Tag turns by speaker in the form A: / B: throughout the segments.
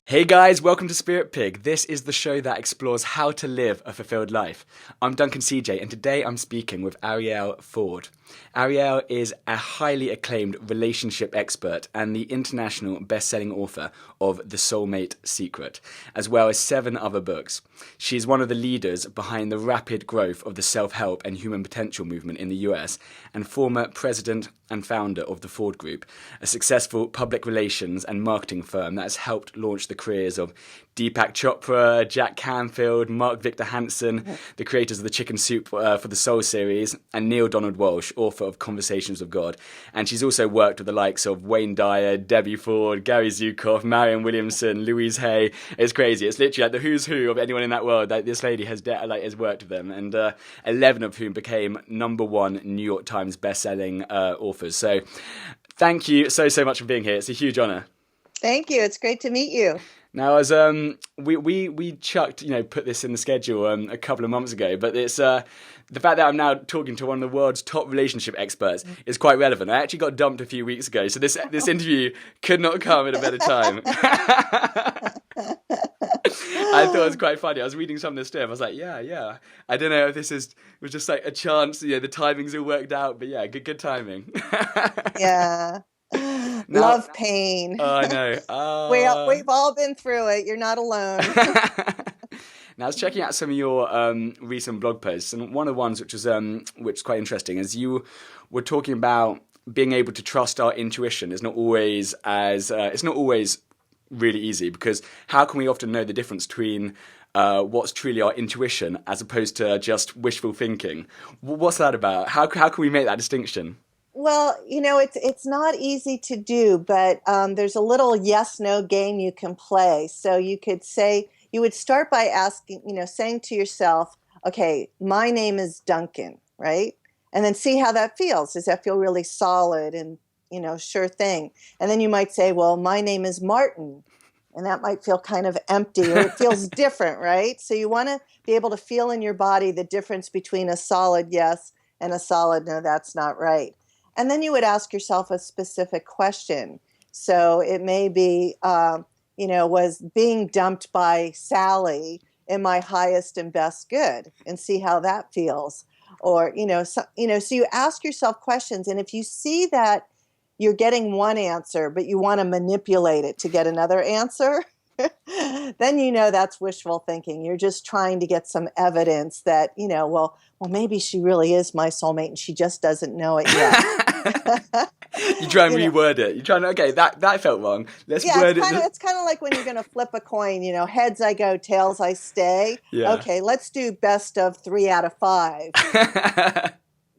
A: Hey guys, welcome to Spirit Pig. This is the show that explores how to live a fulfilled life. I'm Duncan CJ, and today I'm speaking with Arielle Ford. Arielle is a highly acclaimed relationship expert and the international best-selling author of The Soulmate Secret, as well as 7 other books. She's one of the leaders behind the rapid growth of the self-help and human potential movement in the US, and former president and founder of the Ford Group, a successful public relations and marketing firm that has helped launch the careers of Deepak Chopra, Canfield Mark Victor Hansen, the creators of the Chicken Soup for the Soul series, and Neale Donald Walsch, author of Conversations with God. And she's also worked with the likes of Wayne Dyer, Debbie Ford, Gary Zukav, Marianne, Williamson, Louise. It's crazy. It's literally like the who's who of anyone in that world. Like, this lady has worked with them, and 11 of whom became #1 New York Times best-selling authors. So thank you so much for being here. It's a huge honor.
B: Thank you. It's great to meet you.
A: Now, as we chucked, put this in the schedule a couple of months ago, but it's the fact that I'm now talking to one of the world's top relationship experts is quite relevant. I actually got dumped a few weeks ago, so this interview could not come at a better time. I thought it was quite funny. I was reading some of this stuff. I was like, yeah. I don't know if this was just like a chance. The timing's all worked out, but yeah, good timing.
B: Yeah. Now, love pain.
A: Oh, I know.
B: We've all been through it. You're not alone.
A: Now, I was checking out some of your recent blog posts, and one of the ones which is quite interesting is you were talking about being able to trust our intuition is not always really easy, because how can we often know the difference between what's truly our intuition as opposed to just wishful thinking? What's that about? How can we make that distinction?
B: Well, it's not easy to do, but there's a little yes-no game you can play. So you would start by asking, saying to yourself, okay, my name is Duncan, right? And then see how that feels. Does that feel really solid and, sure thing? And then you might say, well, my name is Martin. And that might feel kind of empty, or it feels different, right? So you want to be able to feel in your body the difference between a solid yes and a solid no, that's not right. And then you would ask yourself a specific question. So it may be, was being dumped by Sally in my highest and best good, and see how that feels. Or, so you ask yourself questions. And if you see that you're getting one answer, but you want to manipulate it to get another answer, then that's wishful thinking. You're just trying to get some evidence that, well, maybe she really is my soulmate and she just doesn't know it yet.
A: You try and reword it. You try and, okay, that felt wrong. Let's word it.
B: It's kind of like when you're going to flip a coin, heads I go, tails I stay.
A: Yeah.
B: Okay, let's do best of 3 out of 5.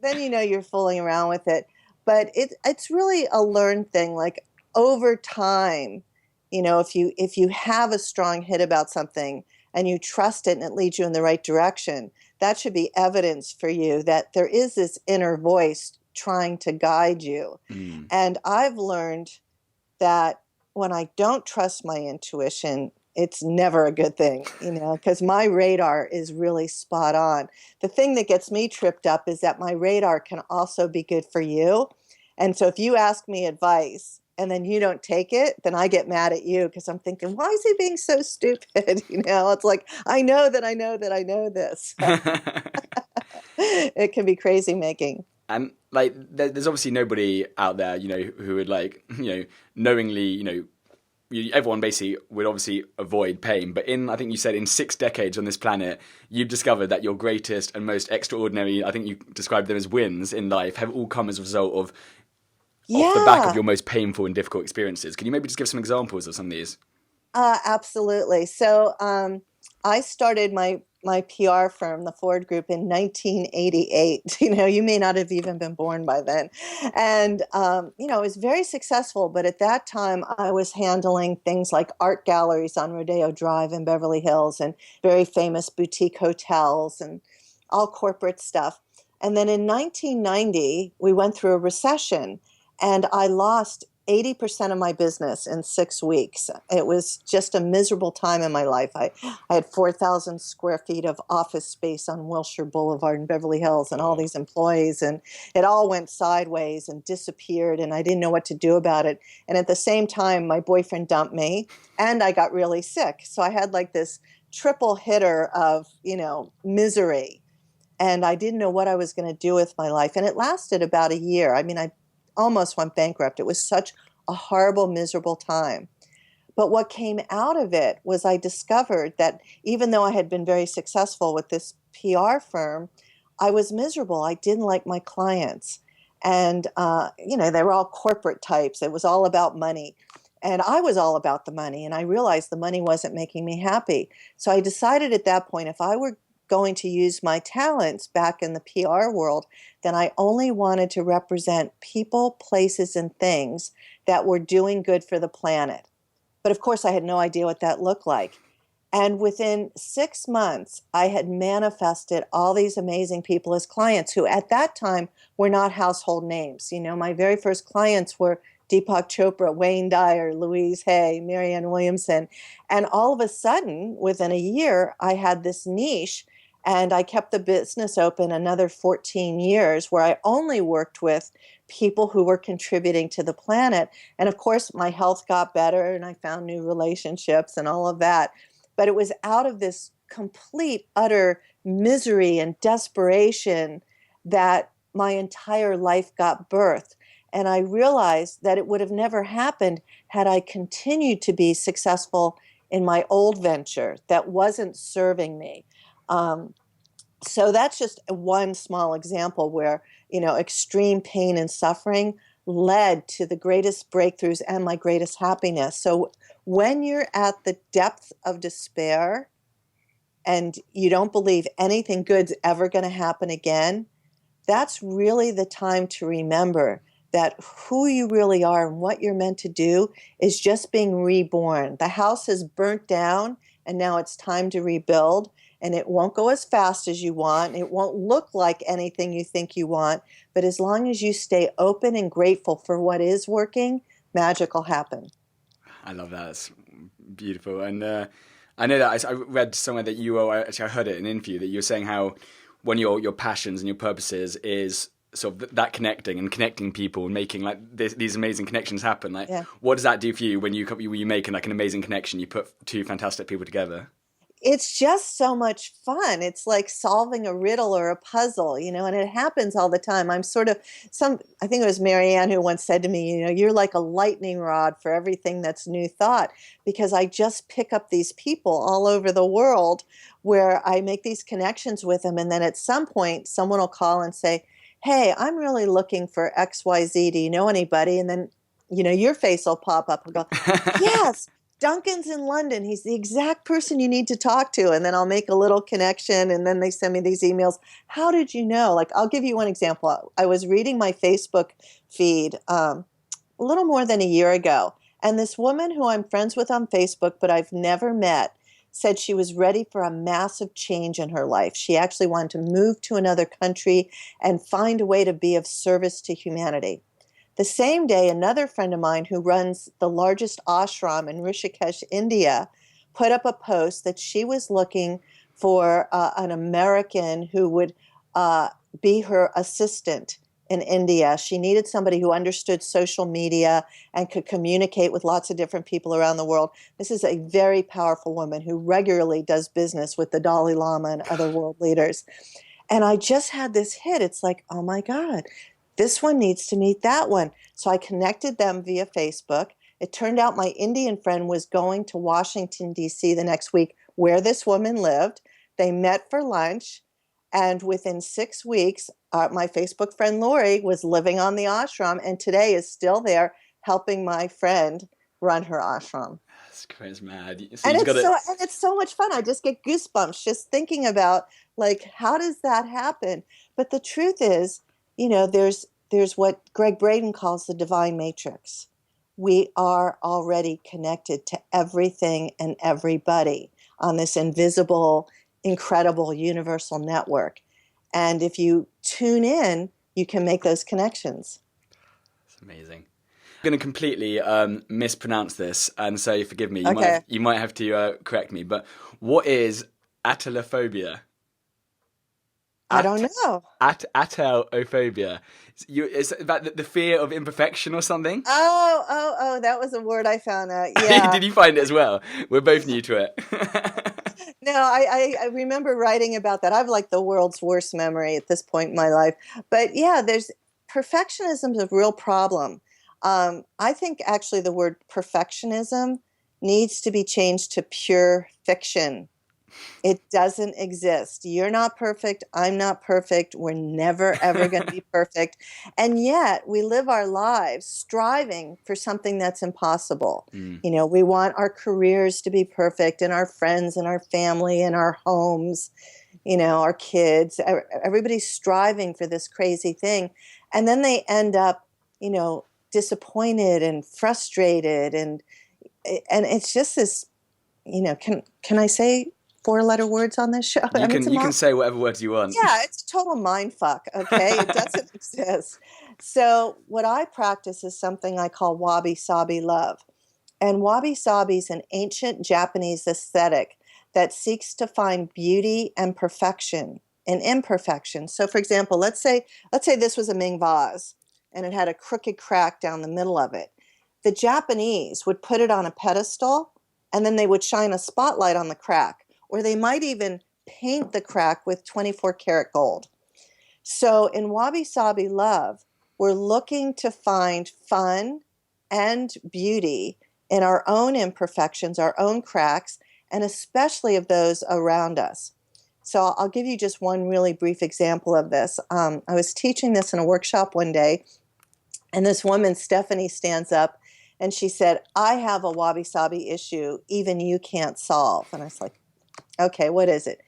B: Then you're fooling around with it. But it's really a learned thing. Like, over time, if you have a strong hit about something and you trust it and it leads you in the right direction, that should be evidence for you that there is this inner voice trying to guide you. And I've learned that when I don't trust my intuition, it's never a good thing, because my radar is really spot on. The thing that gets me tripped up is that my radar can also be good for you. And so if you ask me advice and then you don't take it, then I get mad at you, because I'm thinking, why is he being so stupid? It's like, I know that I know this. It can be crazy making.
A: And there's obviously nobody out there, who would knowingly, everyone basically would obviously avoid pain. But I think you said in 6 decades on this planet, you've discovered that your greatest and most extraordinary, I think you described them as wins in life, have all come as a result of off the back of your most painful and difficult experiences. Can you maybe just give some examples of some of these?
B: Absolutely. So I started my PR firm, the Ford Group, in 1988. You may not have even been born by then. And, it was very successful. But at that time, I was handling things like art galleries on Rodeo Drive in Beverly Hills, and very famous boutique hotels, and all corporate stuff. And then in 1990, we went through a recession, and I lost 80% of my business in 6 weeks. It was just a miserable time in my life. I had 4,000 square feet of office space on Wilshire Boulevard in Beverly Hills and all these employees, and it all went sideways and disappeared, and I didn't know what to do about it. And at the same time, my boyfriend dumped me and I got really sick. So I had like this triple hitter of, misery. And I didn't know what I was going to do with my life. And it lasted about a year. I mean, I almost went bankrupt. It was such a horrible, miserable time. But what came out of it was I discovered that even though I had been very successful with this PR firm, I was miserable. I didn't like my clients. And, they were all corporate types. It was all about money. And I was all about the money. And I realized the money wasn't making me happy. So I decided at that point, if I were going to use my talents back in the PR world, then I only wanted to represent people, places, and things that were doing good for the planet. But of course, I had no idea what that looked like. And within 6 months, I had manifested all these amazing people as clients who at that time were not household names. My very first clients were Deepak Chopra, Wayne Dyer, Louise, Marianne, Williamson. And all of a sudden, within a year, I had this niche. And I kept the business open another 14 years where I only worked with people who were contributing to the planet. And of course, my health got better and I found new relationships and all of that. But it was out of this complete, utter misery and desperation that my entire life got birthed. And I realized that it would have never happened had I continued to be successful in my old venture that wasn't serving me. So that's just one small example where, extreme pain and suffering led to the greatest breakthroughs and my greatest happiness. So when you're at the depth of despair and you don't believe anything good's ever going to happen again, that's really the time to remember that who you really are and what you're meant to do is just being reborn. The house is burnt down and now it's time to rebuild. And it won't go as fast as you want. It won't look like anything you think you want. But as long as you stay open and grateful for what is working, magic will happen.
A: I love that. It's beautiful. And I know that I read somewhere that I heard it in an interview, that you were saying how one of your passions and your purposes is sort of that connecting people and making like these amazing connections happen. Like, What does that do for you when you make like an amazing connection? You put two fantastic people together.
B: It's just so much fun. It's like solving a riddle or a puzzle, and it happens all the time. I'm I think it was Marianne who once said to me, you're like a lightning rod for everything that's new thought, because I just pick up these people all over the world where I make these connections with them. And then at some point, someone will call and say, hey, I'm really looking for XYZ. Do you know anybody? And then, your face will pop up and go, yes. Duncan's in London. He's the exact person you need to talk to. And then I'll make a little connection. And then they send me these emails. How did you know? Like, I'll give you one example. I was reading my Facebook feed a little more than a year ago. And this woman who I'm friends with on Facebook, but I've never met, said she was ready for a massive change in her life. She actually wanted to move to another country and find a way to be of service to humanity. The same day, another friend of mine who runs the largest ashram in Rishikesh, India, put up a post that she was looking for an American who would be her assistant in India. She needed somebody who understood social media and could communicate with lots of different people around the world. This is a very powerful woman who regularly does business with the Dalai Lama and other world leaders. And I just had this hit. It's like, oh my God. This one needs to meet that one. So I connected them via Facebook. It turned out my Indian friend was going to Washington, D.C. the next week where this woman lived. They met for lunch. And within 6 weeks, my Facebook friend Lori was living on the ashram and today is still there helping my friend run her ashram.
A: That's crazy, mad.
B: And it's so much fun. I just get goosebumps just thinking about, like, how does that happen? But the truth is, there's what Greg Braden calls the divine matrix. We are already connected to everything and everybody on this invisible, incredible universal network. And if you tune in, you can make those connections.
A: It's amazing. going to completely mispronounce this, and so forgive me.
B: Okay.
A: You might have to correct me. But what is atelophobia?
B: I don't know.
A: Atelophobia. It's about the fear of imperfection or something.
B: Oh, that was a word I found out. Yeah.
A: Did you find it as well? We're both new to it.
B: No, I remember writing about that. I have like the world's worst memory at this point in my life. But yeah, perfectionism is a real problem. I think actually the word perfectionism needs to be changed to pure fiction. It doesn't exist. You're not perfect. I'm not perfect. We're never, ever going to be perfect. And yet we live our lives striving for something that's impossible. You know, we want our careers to be perfect, and our friends and our family and our homes, you know, our kids. Everybody's striving for this crazy thing. And then they end up, you know, disappointed and frustrated. And it's just this, you know, can I say 4-letter words on this show?
A: You can say whatever words you want.
B: Yeah, it's a total mind fuck, okay? It doesn't exist. So what I practice is something I call Wabi-Sabi Love. And Wabi-Sabi is an ancient Japanese aesthetic that seeks to find beauty and perfection in imperfection. So for example, let's say this was a Ming vase and it had a crooked crack down the middle of it. The Japanese would put it on a pedestal and then they would shine a spotlight on the crack. Or they might even paint the crack with 24 karat gold. So in Wabi-Sabi Love, we're looking to find fun and beauty in our own imperfections, our own cracks, and especially of those around us. So I'll give you just one really brief example of this. I was teaching this in a workshop one day, and this woman, Stephanie, stands up and she said, I have a wabi-sabi issue even you can't solve. And I was like, okay, what is it?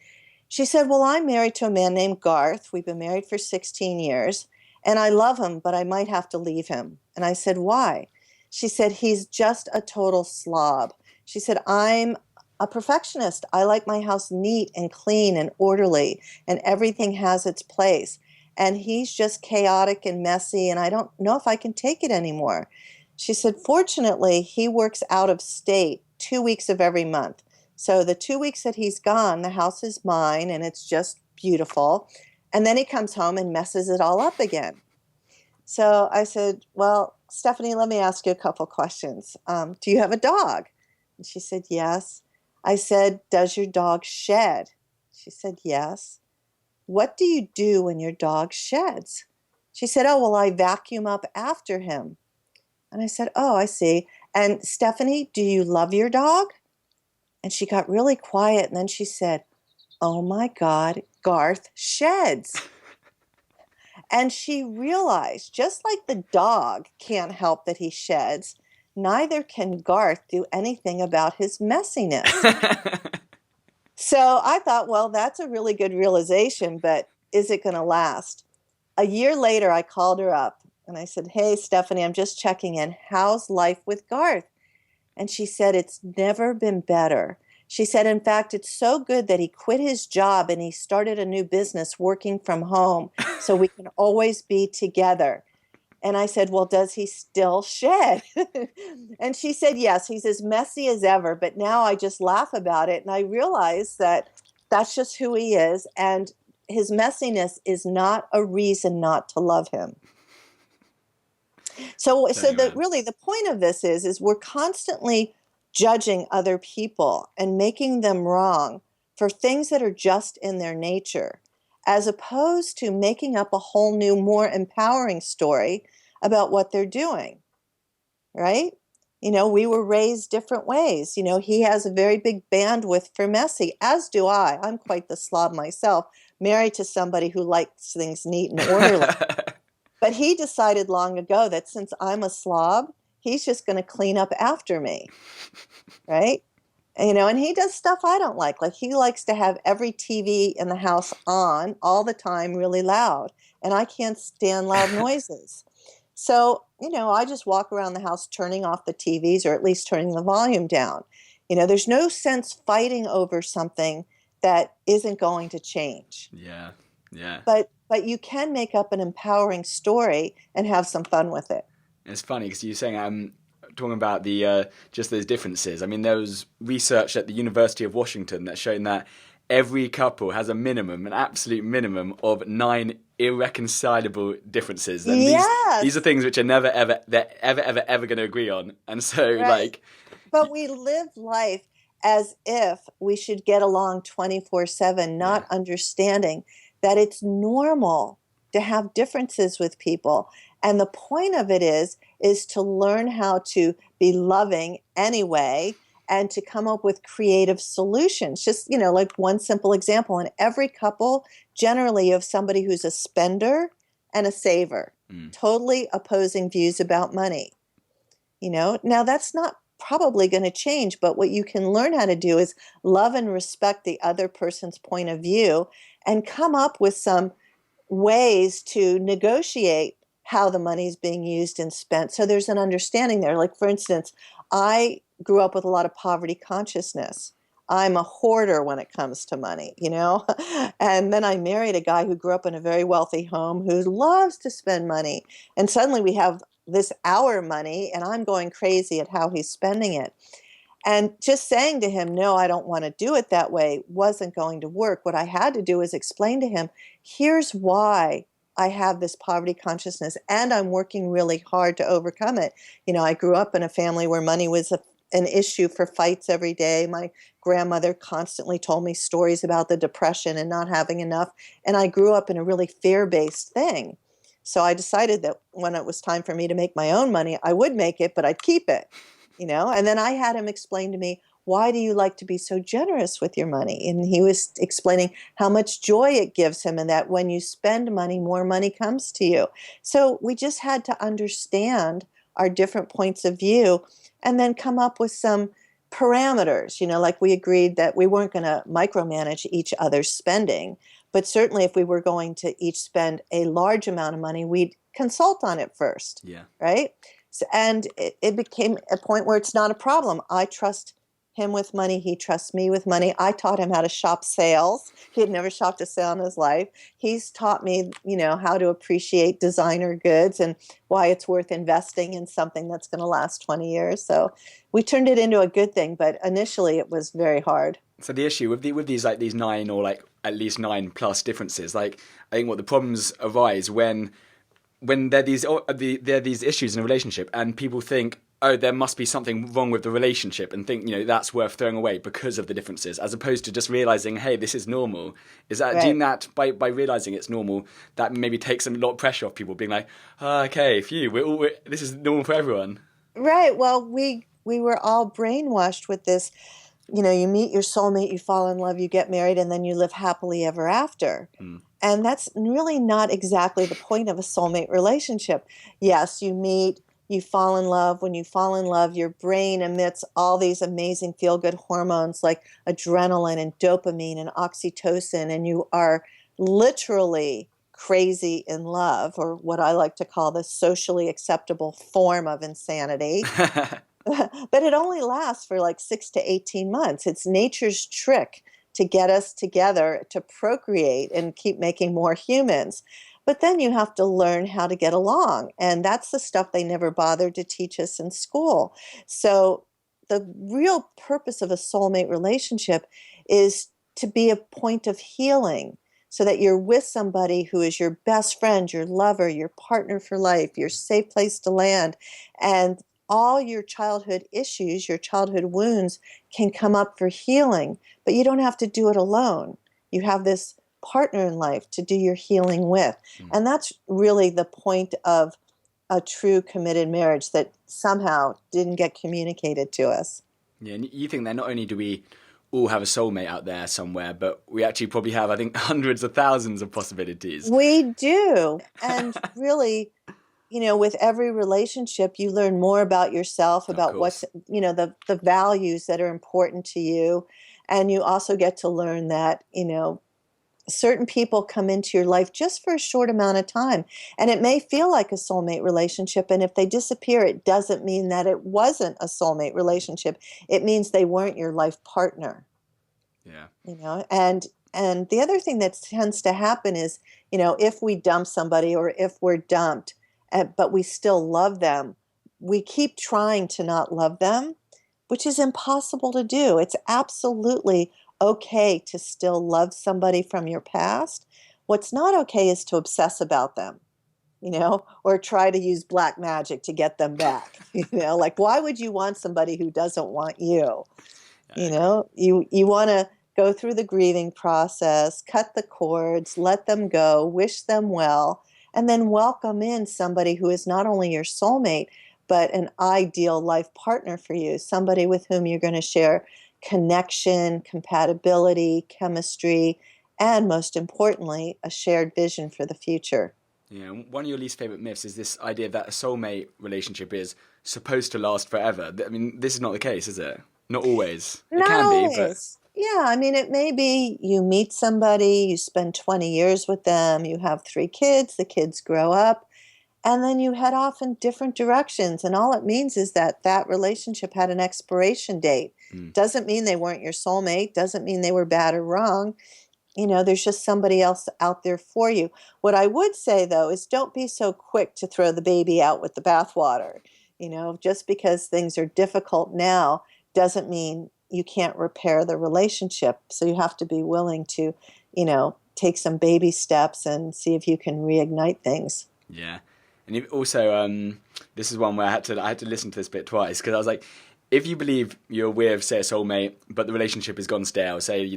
B: She said, well, I'm married to a man named Garth. We've been married for 16 years, and I love him, but I might have to leave him. And I said, why? She said, he's just a total slob. She said, I'm a perfectionist. I like my house neat and clean and orderly, and everything has its place. And he's just chaotic and messy, and I don't know if I can take it anymore. She said, fortunately, he works out of state 2 weeks of every month. So the 2 weeks that he's gone, the house is mine and it's just beautiful. And then he comes home and messes it all up again. So I said, well, Stephanie, let me ask you a couple questions. Do you have a dog? And she said, yes. I said, does your dog shed? She said, yes. What do you do when your dog sheds? She said, oh, well, I vacuum up after him. And I said, oh, I see. And Stephanie, do you love your dog? And she got really quiet, and then she said, oh my God, Garth sheds. And she realized, just like the dog can't help that he sheds, neither can Garth do anything about his messiness. So I thought, well, that's a really good realization, but is it going to last? A year later, I called her up, and I said, hey, Stephanie, I'm just checking in. How's life with Garth? And she said, it's never been better. She said, in fact, it's so good that he quit his job and he started a new business working from home so we can always be together. And I said, well, does he still shed? And she said, yes, he's as messy as ever. But now I just laugh about it. And I realize that that's just who he is. And his messiness is not a reason not to love him. So the point of this is we're constantly judging other people and making them wrong for things that are just in their nature, as opposed to making up a whole new, more empowering story about what they're doing, right? You know, we were raised different ways. You know, he has a very big bandwidth for messy, as do I. I'm quite the slob myself, married to somebody who likes things neat and orderly. But he decided long ago that since I'm a slob, he's just going to clean up after me, right? And, you know, and he does stuff I don't like. Like he likes to have every TV in the house on all the time, really loud. And I can't stand loud noises. So, you know, I just walk around the house turning off the TVs or at least turning the volume down. You know, there's no sense fighting over something that isn't going to change.
A: Yeah, yeah.
B: But you can make up an empowering story and have some fun with it.
A: It's funny because you're saying talking about the just those differences. I mean, there was research at the University of Washington that's shown that every couple has a minimum, an absolute minimum of 9 irreconcilable differences. And
B: Yes.
A: these are things which are never ever going to agree on. And so
B: Right. But we live life as if we should get along 24/7, not understanding that it's normal to have differences with people. And the point of it is to learn how to be loving anyway and to come up with creative solutions. Just, like one simple example, in every couple, generally you have somebody who's a spender and a saver, totally opposing views about money. Now that's not probably going to change, but what you can learn how to do is love and respect the other person's point of view and come up with some ways to negotiate how the money is being used and spent. So there's an understanding there. Like, for instance, I grew up with a lot of poverty consciousness. I'm a hoarder when it comes to money, and then I married a guy who grew up in a very wealthy home who loves to spend money. And suddenly we have this our money and I'm going crazy at how he's spending it. And just saying to him, no, I don't want to do it that way, wasn't going to work. What I had to do was explain to him, here's why I have this poverty consciousness and I'm working really hard to overcome it. I grew up in a family where money was an issue for fights every day. My grandmother constantly told me stories about the Depression and not having enough. And I grew up in a really fear-based thing. So I decided that when it was time for me to make my own money, I would make it, but I'd keep it, And then I had him explain to me, why do you like to be so generous with your money? And he was explaining how much joy it gives him and that when you spend money, more money comes to you. So we just had to understand our different points of view and then come up with some parameters, like we agreed that we weren't going to micromanage each other's spending. But certainly if we were going to each spend a large amount of money, we'd consult on it first.
A: Yeah.
B: Right? So, and it became a point where it's not a problem. I trust him with money. He trusts me with money. I taught him how to shop sales. He had never shopped a sale in his life. He's taught me, how to appreciate designer goods and why it's worth investing in something that's going to last 20 years. So we turned it into a good thing, but initially it was very hard.
A: So the issue with these these 9 or at least 9 plus differences, I think what the problems arise when there are these issues in a relationship and people think, oh, there must be something wrong with the relationship and think, that's worth throwing away because of the differences, as opposed to just realizing, hey, this is normal. Is that,
B: right.
A: Do you think that by realizing it's normal, that maybe takes a lot of pressure off people being like, oh, okay, this is normal for everyone?
B: Right. Well, we were all brainwashed with this, you meet your soulmate, you fall in love, you get married, and then you live happily ever after. And that's really not exactly the point of a soulmate relationship. Yes, you meet, you fall in love. When you fall in love, your brain emits all these amazing feel-good hormones like adrenaline and dopamine and oxytocin, and you are literally crazy in love, or what I like to call the socially acceptable form of insanity. But it only lasts for 6 to 18 months. It's nature's trick to get us together to procreate and keep making more humans. But then you have to learn how to get along. And that's the stuff they never bothered to teach us in school. So the real purpose of a soulmate relationship is to be a point of healing, so that you're with somebody who is your best friend, your lover, your partner for life, your safe place to land. And all your childhood issues, your childhood wounds can come up for healing, but you don't have to do it alone. You have this partner in life to do your healing with. And that's really the point of a true committed marriage that somehow didn't get communicated to us.
A: Yeah, and you think that not only do we all have a soulmate out there somewhere, but we actually probably have, I think, hundreds of thousands of possibilities.
B: We do. And really, with every relationship, you learn more about yourself, about what's, the values that are important to you. And you also get to learn that, certain people come into your life just for a short amount of time. And it may feel like a soulmate relationship. And if they disappear, it doesn't mean that it wasn't a soulmate relationship. It means they weren't your life partner.
A: Yeah.
B: And the other thing that tends to happen is, if we dump somebody or if we're dumped, but we still love them, we keep trying to not love them, which is impossible to do. It's absolutely okay to still love somebody from your past. What's not okay is to obsess about them, or try to use black magic to get them back. Like, why would you want somebody who doesn't want you?
A: I agree.
B: You want to go through the grieving process, cut the cords, let them go, wish them well, and then welcome in somebody who is not only your soulmate, but an ideal life partner for you, somebody with whom you're going to share connection, compatibility, chemistry, and most importantly, a shared vision for the future.
A: Yeah, one of your least favorite myths is this idea that a soulmate relationship is supposed to last forever. I mean, this is not the case, is it? Not always. It
B: Not
A: can be, but
B: always. Yeah, I mean, it may be you meet somebody, you spend 20 years with them, you have 3 kids, the kids grow up, and then you head off in different directions. And all it means is that that relationship had an expiration date. Doesn't mean they weren't your soulmate, doesn't mean they were bad or wrong. There's just somebody else out there for you. What I would say, though, is don't be so quick to throw the baby out with the bathwater. Just because things are difficult now doesn't mean you can't repair the relationship. So you have to be willing to, take some baby steps and see if you can reignite things.
A: yeah. And also, this is one where I had to listen to this bit twice, because I was like, if you believe you're with, say, a soulmate, but the relationship has gone stale, say,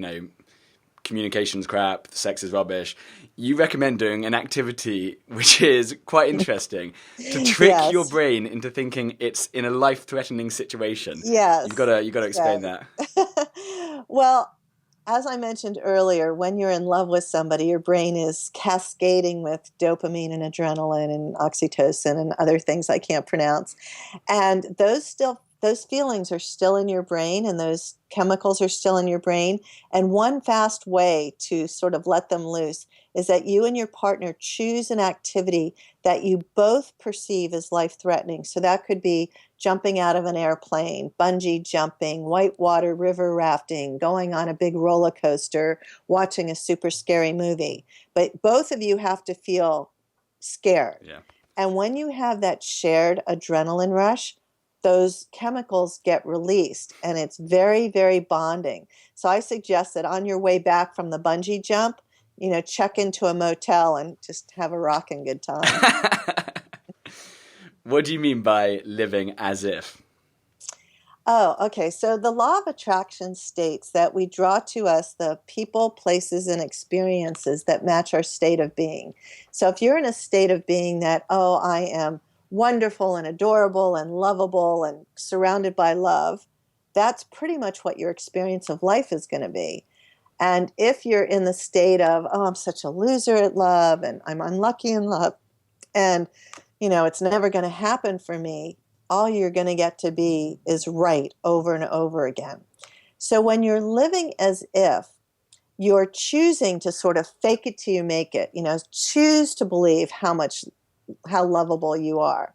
A: communication's crap, sex is rubbish, you recommend doing an activity which is quite interesting to trick
B: Yes.
A: your brain into thinking it's in a life-threatening situation.
B: Yes.
A: You've got to explain
B: Yes.
A: that.
B: Well, as I mentioned earlier, when you're in love with somebody, your brain is cascading with dopamine and adrenaline and oxytocin and other things I can't pronounce. And those feelings are still in your brain, and those chemicals are still in your brain. And one fast way to sort of let them loose is that you and your partner choose an activity that you both perceive as life-threatening. So that could be jumping out of an airplane, bungee jumping, whitewater river rafting, going on a big roller coaster, watching a super scary movie. But both of you have to feel scared.
A: Yeah.
B: And when you have that shared adrenaline rush, those chemicals get released, and it's very, very bonding. So I suggest that on your way back from the bungee jump, check into a motel and just have a rocking good time.
A: What do you mean by living as if?
B: Oh, okay. So the law of attraction states that we draw to us the people, places, and experiences that match our state of being. So if you're in a state of being that, oh, I am wonderful and adorable and lovable and surrounded by love, that's pretty much what your experience of life is going to be. And if you're in the state of, oh, I'm such a loser at love and I'm unlucky in love and, it's never going to happen for me, all you're going to get to be is right over and over again. So when you're living as if, you're choosing to sort of fake it till you make it, choose to believe how lovable you are.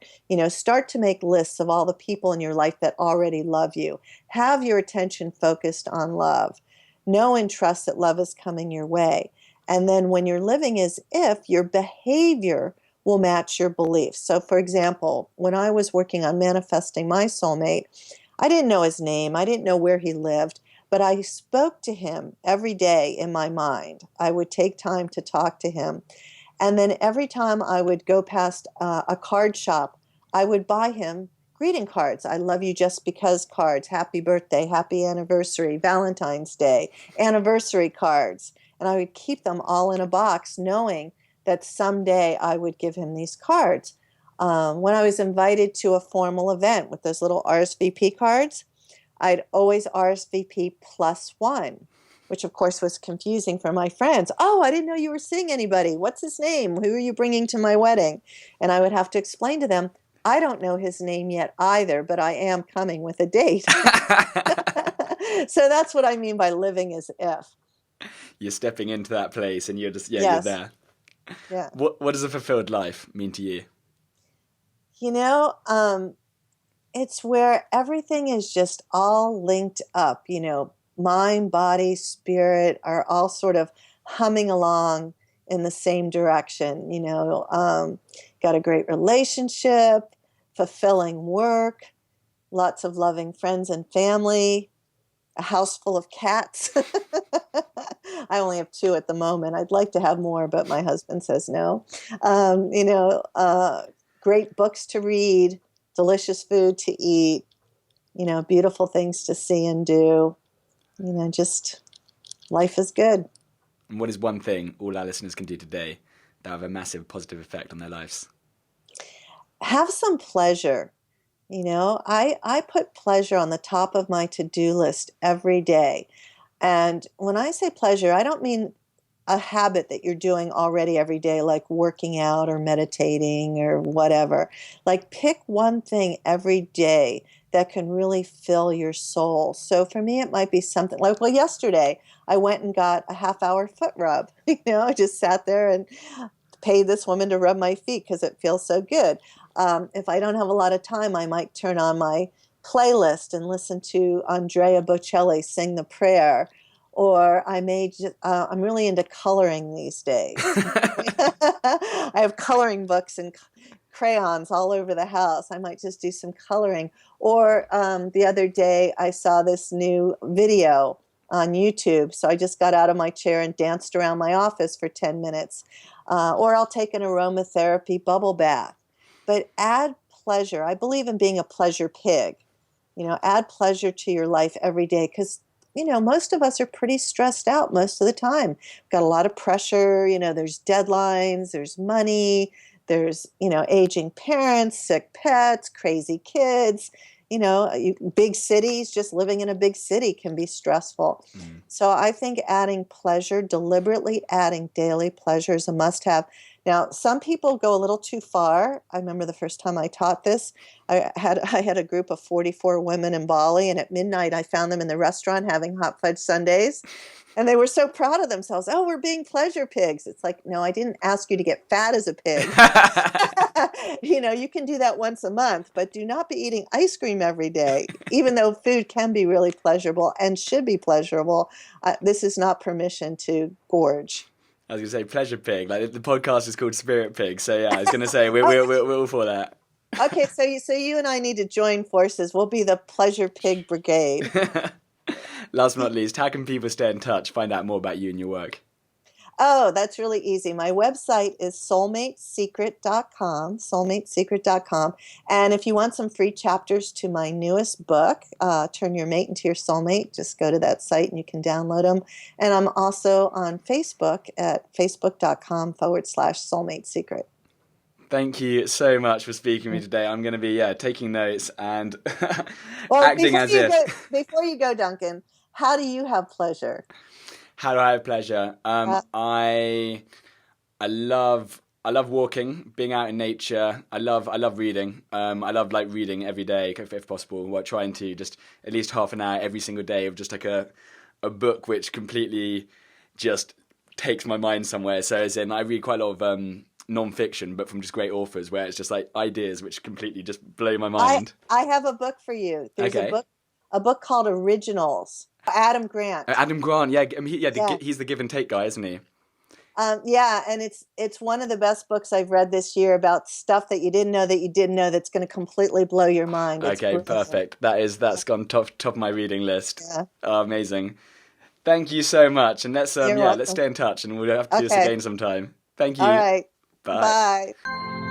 B: Start to make lists of all the people in your life that already love you. Have your attention focused on love. Know and trust that love is coming your way. And then when you're living as if, your behavior will match your beliefs. So for example, when I was working on manifesting my soulmate, I didn't know his name. I didn't know where he lived, but I spoke to him every day in my mind. I would take time to talk to him. And then every time I would go past a card shop, I would buy him greeting cards. I love you just because cards, happy birthday, happy anniversary, Valentine's Day, anniversary cards. And I would keep them all in a box knowing that someday I would give him these cards. When I was invited to a formal event with those little RSVP cards, I'd always RSVP +1, which of course was confusing for my friends. Oh, I didn't know you were seeing anybody. What's his name? Who are you bringing to my wedding? And I would have to explain to them, I don't know his name yet either, but I am coming with a date. So that's what I mean by living as if.
A: You're stepping into that place and you're just, you're
B: Yes.
A: there.
B: Yeah.
A: What does a fulfilled life mean to you?
B: It's where everything is just all linked up, mind, body, spirit are all sort of humming along in the same direction, got a great relationship, fulfilling work, lots of loving friends and family, a house full of cats. I only have 2 at the moment. I'd like to have more, but my husband says no. Great books to read, delicious food to eat, beautiful things to see and do. Just life is good.
A: And what is one thing all our listeners can do today that have a massive positive effect on their lives?
B: Have some pleasure. I put pleasure on the top of my to-do list every day. And when I say pleasure, I don't mean a habit that you're doing already every day, like working out or meditating or whatever. Like pick one thing every day that can really fill your soul. So for me, it might be something like, well, yesterday I went and got a half-hour foot rub. I just sat there and paid this woman to rub my feet because it feels so good. If I don't have a lot of time, I might turn on my playlist and listen to Andrea Bocelli sing the prayer. Or I may just, I'm really into coloring these days. I have coloring books and crayons all over the house. I might just do some coloring. Or the other day I saw this new video on YouTube. So I just got out of my chair and danced around my office for 10 minutes. Or I'll take an aromatherapy bubble bath. But add pleasure. I believe in being a pleasure pig. Add pleasure to your life every day because most of us are pretty stressed out most of the time. We've got a lot of pressure. There's deadlines, there's money, there's, aging parents, sick pets, crazy kids. Big cities, just living in a big city can be stressful. Mm. So I think adding pleasure, deliberately adding daily pleasure is a must-have. Now, some people go a little too far. I remember the first time I taught this, I had a group of 44 women in Bali, and at midnight I found them in the restaurant having hot fudge sundaes. And they were so proud of themselves. Oh, we're being pleasure pigs. It's like, no, I didn't ask you to get fat as a pig. You can do that once a month, but do not be eating ice cream every day, even though food can be really pleasurable and should be pleasurable. This is not permission to gorge.
A: I was going to say pleasure pig. Like the podcast is called Spirit Pig. So yeah, I was going to say we're all for that.
B: Okay, so you and I need to join forces. We'll be the pleasure pig brigade.
A: Last but not least, how can people stay in touch, find out more about you and your work?
B: Oh, that's really easy. My website is soulmatesecret.com, soulmatesecret.com. And if you want some free chapters to my newest book, Turn Your Mate into Your Soulmate, just go to that site and you can download them. And I'm also on Facebook at facebook.com/Soulmate Secret.
A: Thank you so much for speaking to me today. I'm going to be taking notes and
B: well,
A: acting as if.
B: Before you go, Duncan, how do you have pleasure?
A: How do I have pleasure? I love walking, being out in nature. I love reading. I love reading every day if possible. We're trying to just at least half an hour every single day of just a book which completely just takes my mind somewhere. So as in I read quite a lot of non-fiction, but from just great authors where it's just ideas which completely just blow my mind.
B: I have a book for you. There's
A: okay.
B: a book called Originals. Adam Grant.
A: Adam Grant, yeah. He's the give and take guy, isn't he?
B: Yeah, and it's one of the best books I've read this year about stuff that you didn't know that's going to completely blow your mind. It's
A: okay, brilliant. Perfect. That's gone top of my reading list. Yeah. Oh, amazing. Thank you so much, and let's stay in touch, and we'll have to do this again sometime. Thank you.
B: All right.
A: Bye.
B: Bye.